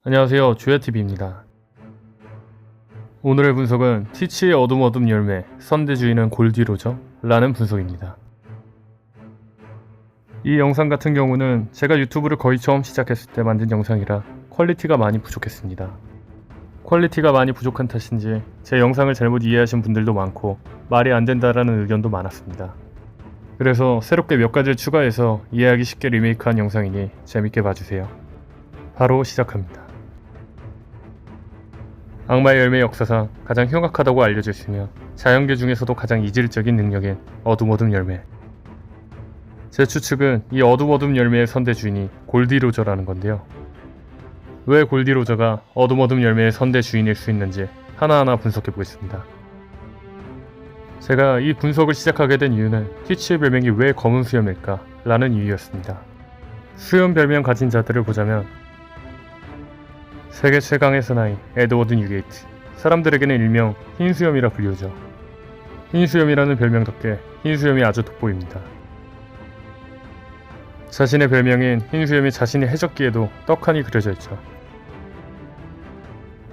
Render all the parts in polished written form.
안녕하세요, 주야TV입니다. 오늘의 분석은 티치의 어둠 열매, 선대주인은 골디로저? 라는 분석입니다. 이 영상 같은 경우는 제가 유튜브를 거의 처음 시작했을 때 만든 영상이라 퀄리티가 많이 부족했습니다. 퀄리티가 많이 부족한 탓인지 제 영상을 잘못 이해하신 분들도 많고 말이 안 된다라는 의견도 많았습니다. 그래서 새롭게 몇 가지를 추가해서 이해하기 쉽게 리메이크한 영상이니 재밌게 봐주세요. 바로 시작합니다. 악마의 열매 역사상 가장 흉악하다고 알려져 있으며 자연계 중에서도 가장 이질적인 능력인 어둠 열매. 제 추측은 이 어둠 열매의 선대 주인이 골디로저라는 건데요. 왜 골디로저가 어둠 열매의 선대 주인일 수 있는지 하나하나 분석해 보겠습니다. 제가 이 분석을 시작하게 된 이유는 티치의 별명이 왜 검은 수염일까 라는 이유였습니다. 수염 별명 가진 자들을 보자면 세계 최강의 사나이 에드워드 뉴게이트, 사람들에게는 일명 흰수염이라 불리우죠. 흰수염이라는 별명 덕에 흰수염이 아주 돋보입니다. 자신의 별명인 흰수염이 자신의 해적기에도 떡하니 그려져 있죠.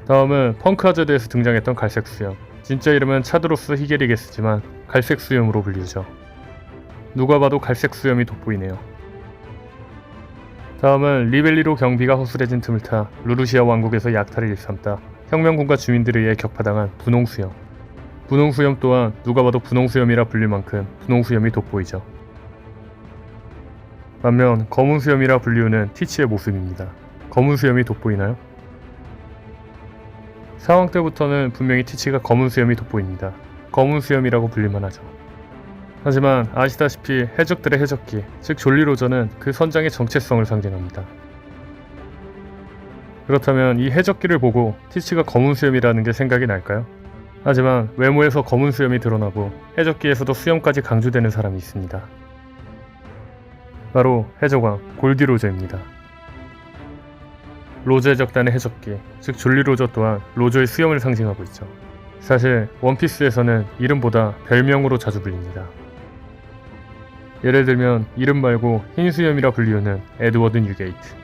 다음은 펑크하자드에서 등장했던 갈색수염, 진짜 이름은 차드로스 히게리게스지만 갈색수염으로 불리우죠. 누가 봐도 갈색수염이 돋보이네요. 다음은 리벨리로 경비가 허술해진 틈을 타 루루시아 왕국에서 약탈을 일삼다 혁명군과 주민들에 의해 격파당한 분홍수염. 분홍수염 또한 누가 봐도 분홍수염이라 불릴 만큼 분홍수염이 돋보이죠. 반면 검은수염이라 불리우는 티치의 모습입니다. 검은수염이 돋보이나요? 상황 때부터는 분명히 티치가 검은수염이 돋보입니다. 검은수염이라고 불릴만 하죠. 하지만 아시다시피 해적들의 해적기, 즉 졸리로저는 그 선장의 정체성을 상징합니다. 그렇다면 이 해적기를 보고 티치가 검은 수염이라는 게 생각이 날까요? 하지만 외모에서 검은 수염이 드러나고 해적기에서도 수염까지 강조되는 사람이 있습니다. 바로 해적왕 골디로저입니다. 로저 해적단의 해적기, 즉 졸리로저 또한 로저의 수염을 상징하고 있죠. 사실 원피스에서는 이름보다 별명으로 자주 불립니다. 예를 들면 이름 말고 흰수염이라 불리우는 에드워드 뉴게이트,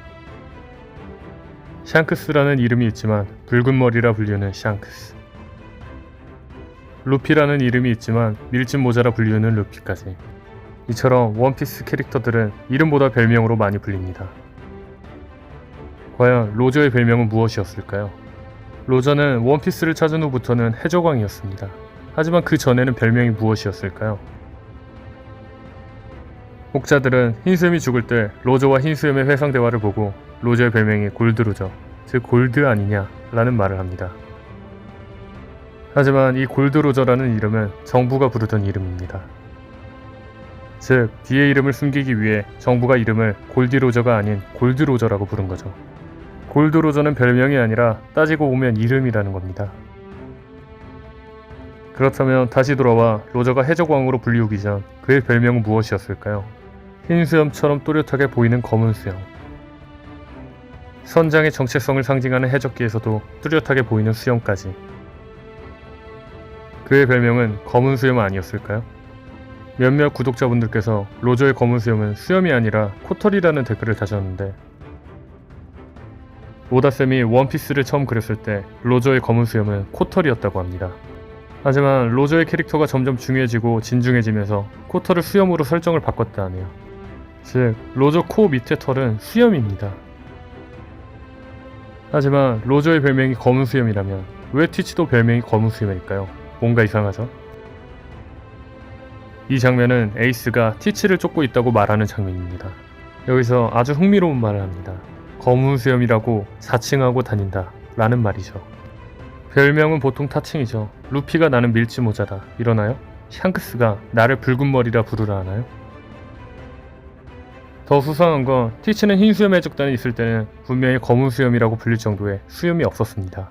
샹크스라는 이름이 있지만 붉은 머리라 불리우는 샹크스, 루피라는 이름이 있지만 밀짚 모자라 불리우는 루피까지. 이처럼 원피스 캐릭터들은 이름보다 별명으로 많이 불립니다. 과연 로저의 별명은 무엇이었을까요? 로저는 원피스를 찾은 후부터는 해적왕이었습니다. 하지만 그 전에는 별명이 무엇이었을까요? 혹자들은 흰수염이 죽을 때 로저와 흰수염의 회상 대화를 보고 로저의 별명이 골드로저, 즉 골드 아니냐 라는 말을 합니다. 하지만 이 골드로저라는 이름은 정부가 부르던 이름입니다. 즉 뒤의 이름을 숨기기 위해 정부가 이름을 골디로저가 아닌 골드로저라고 부른 거죠. 골드로저는 별명이 아니라 따지고 보면 이름이라는 겁니다. 그렇다면 다시 돌아와 로저가 해적왕으로 불리우기 전 그의 별명은 무엇이었을까요? 흰수염처럼 또렷하게 보이는 검은 수염. 선장의 정체성을 상징하는 해적기에서도 뚜렷하게 보이는 수염까지. 그의 별명은 검은 수염 아니었을까요? 몇몇 구독자분들께서 로저의 검은 수염은 수염이 아니라 코털이라는 댓글을 다셨는데, 오다쌤이 원피스를 처음 그렸을 때 로저의 검은 수염은 코털이었다고 합니다. 하지만 로저의 캐릭터가 점점 중요해지고 진중해지면서 코털을 수염으로 설정을 바꿨다 하네요. 즉 로저 코 밑에 털은 수염입니다. 하지만 로저의 별명이 검은 수염이라면 왜 티치도 별명이 검은 수염일까요? 뭔가 이상하죠? 이 장면은 에이스가 티치를 쫓고 있다고 말하는 장면입니다. 여기서 아주 흥미로운 말을 합니다. 검은 수염이라고 자칭하고 다닌다 라는 말이죠. 별명은 보통 타칭이죠. 루피가 나는 밀짚 모자다 이러나요? 샹크스가 나를 붉은 머리라 부르라 하나요? 더 수상한 건 티치는 흰수염 해적단에 있을 때는 분명히 검은 수염이라고 불릴 정도의 수염이 없었습니다.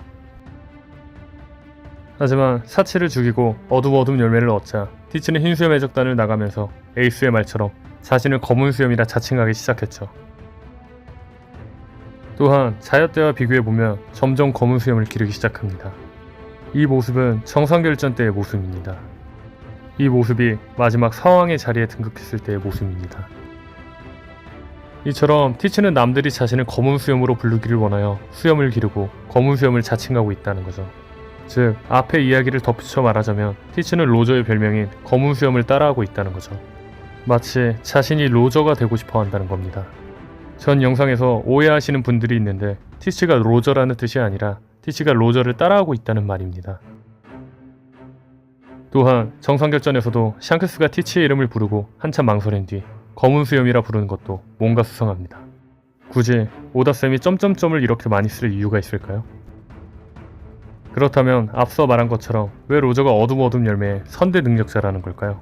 하지만 사치를 죽이고 어둠 열매를 얻자 티치는 흰수염 해적단을 나가면서 에이스의 말처럼 자신을 검은 수염이라 자칭하기 시작했죠. 또한 자야 때와 비교해보면 점점 검은 수염을 기르기 시작합니다. 이 모습은 정상결전 때의 모습입니다. 이 모습이 마지막 사왕의 자리에 등극했을 때의 모습입니다. 이처럼 티치는 남들이 자신을 검은 수염으로 부르기를 원하여 수염을 기르고 검은 수염을 자칭하고 있다는 거죠. 즉, 앞의 이야기를 덧붙여 말하자면 티치는 로저의 별명인 검은 수염을 따라하고 있다는 거죠. 마치 자신이 로저가 되고 싶어 한다는 겁니다. 전 영상에서 오해하시는 분들이 있는데 티치가 로저라는 뜻이 아니라 티치가 로저를 따라하고 있다는 말입니다. 또한 정상결전에서도 샹크스가 티치의 이름을 부르고 한참 망설인 뒤 검은 수염이라 부르는 것도 뭔가 수상합니다. 굳이 오다쌤이 점점점을 이렇게 많이 쓸 이유가 있을까요? 그렇다면 앞서 말한 것처럼 왜 로저가 어둠 열매의 선대 능력자라는 걸까요?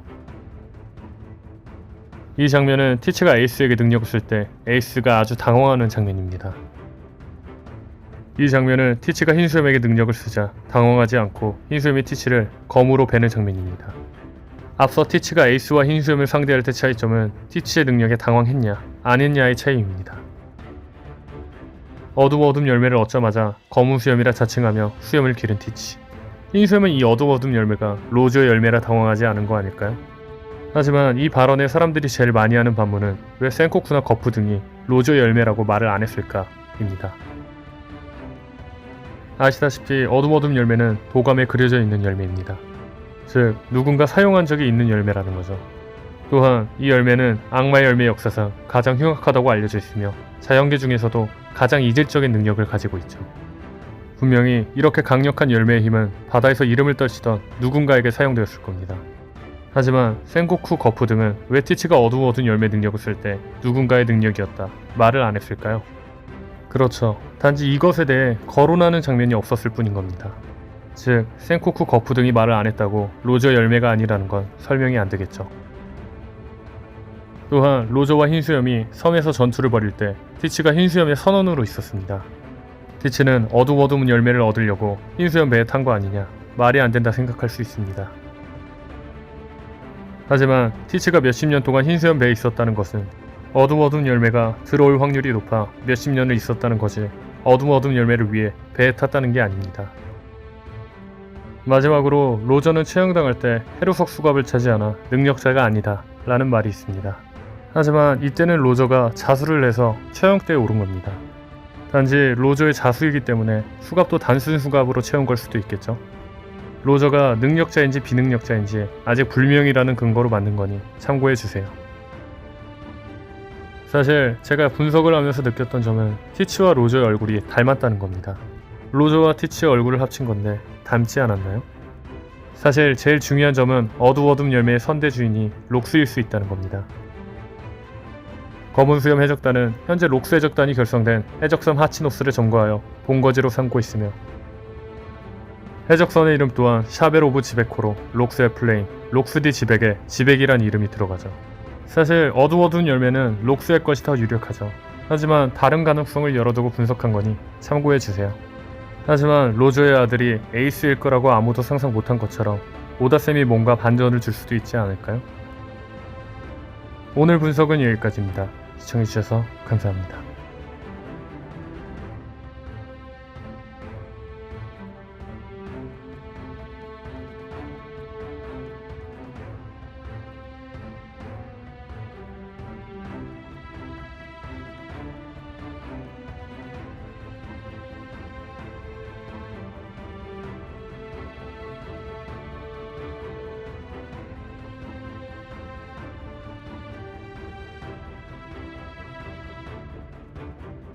이 장면은 티치가 에이스에게 능력을 쓸 때 에이스가 아주 당황하는 장면입니다. 이 장면은 티치가 흰수염에게 능력을 쓰자 당황하지 않고 흰수염이 티치를 검으로 베는 장면입니다. 앞서 티치가 에이스와 흰수염을 상대할 때 차이점은 티치의 능력에 당황했냐 안 했냐의 차이입니다. 어둠 열매를 얻자마자 검은 수염이라 자칭하며 수염을 기른 티치. 흰수염은 이 어둠 열매가 로저의 열매라 당황하지 않은 거 아닐까요? 하지만 이 발언에 사람들이 제일 많이 하는 반문은 왜 센코쿠나 거프 등이 로저의 열매라고 말을 안 했을까 입니다. 아시다시피 어둠 열매는 도감에 그려져 있는 열매입니다. 즉, 누군가 사용한 적이 있는 열매라는 거죠. 또한 이 열매는 악마의 열매 역사상 가장 흉악하다고 알려져 있으며 자연계 중에서도 가장 이질적인 능력을 가지고 있죠. 분명히 이렇게 강력한 열매의 힘은 바다에서 이름을 떨치던 누군가에게 사용되었을 겁니다. 하지만 센고쿠 거프 등은 왜 티치가 어두운 열매 능력을 쓸 때 누군가의 능력이었다 말을 안 했을까요? 그렇죠. 단지 이것에 대해 거론하는 장면이 없었을 뿐인 겁니다. 즉, 센코쿠 거프 등이 말을 안 했다고 로저 열매가 아니라는 건 설명이 안 되겠죠. 또한 로저와 흰수염이 섬에서 전투를 벌일 때 티치가 흰수염의 선원으로 있었습니다. 티치는 어둠 열매를 얻으려고 흰수염 배에 탄 거 아니냐 말이 안 된다 생각할 수 있습니다. 하지만 티치가 몇십 년 동안 흰수염 배에 있었다는 것은 어둠 열매가 들어올 확률이 높아 몇십 년을 있었다는 거지 어둠 열매를 위해 배에 탔다는 게 아닙니다. 마지막으로 로저는 처형당할 때 해로석 수갑을 차지 않아 능력자가 아니다 라는 말이 있습니다. 하지만 이때는 로저가 자수를 해서 처형대에 오른 겁니다. 단지 로저의 자수이기 때문에 수갑도 단순 수갑으로 채운 걸 수도 있겠죠. 로저가 능력자인지 비능력자인지 아직 불명이라는 근거로 만든 거니 참고해주세요. 사실 제가 분석을 하면서 느꼈던 점은 티치와 로저의 얼굴이 닮았다는 겁니다. 로저와 티치의 얼굴을 합친 건데 닮지 않았나요? 사실 제일 중요한 점은 어둠 열매의 선대 주인이 록스일 수 있다는 겁니다. 검은 수염 해적단은 현재 록스 해적단이 결성된 해적섬 하치노스를 점거하여 본거지로 삼고 있으며 해적선의 이름 또한 샤벨 오브 지베코로 록스의 플레임, 록스디 지백에 지백이란 이름이 들어가죠. 사실 어두운 열매는 록스의 것이 더 유력하죠. 하지만 다른 가능성을 열어두고 분석한 거니 참고해주세요. 하지만 로저의 아들이 에이스일 거라고 아무도 상상 못한 것처럼 오다쌤이 뭔가 반전을 줄 수도 있지 않을까요? 오늘 분석은 여기까지입니다. 시청해주셔서 감사합니다.